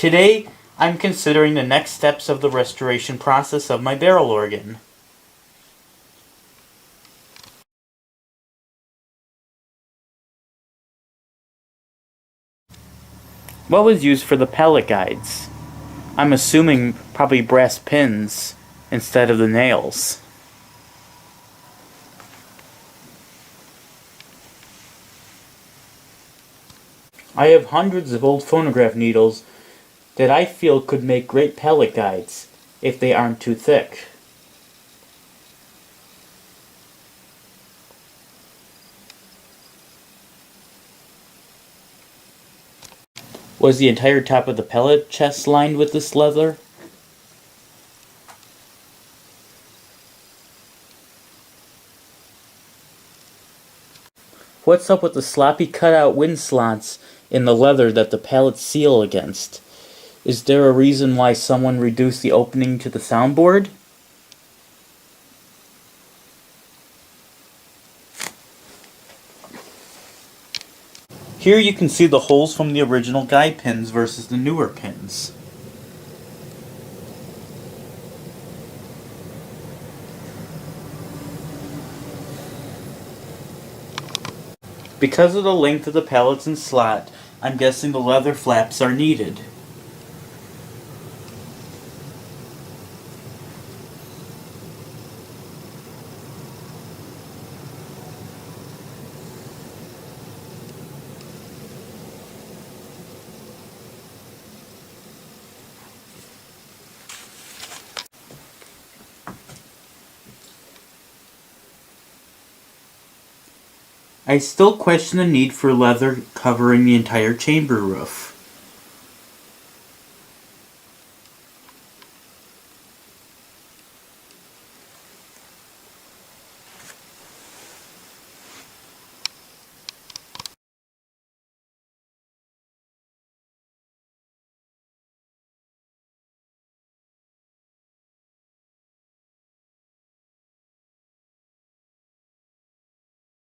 Today, I'm considering the next steps of the restoration process of my barrel organ. What was used for the pallet guides? I'm assuming probably brass pins instead of the nails. I have hundreds of old phonograph needles that I feel could make great pallet guides if they aren't too thick. Was the entire top of the pallet chest lined with this leather? What's up with the sloppy cutout wind slots in the leather that the pallets seal against? Is there a reason why someone reduced the opening to the soundboard? Here you can see the holes from the original guide pins versus the newer pins. Because of the length of the pallets and slot, I'm guessing the leather flaps are needed. I still question the need for leather covering the entire chamber roof.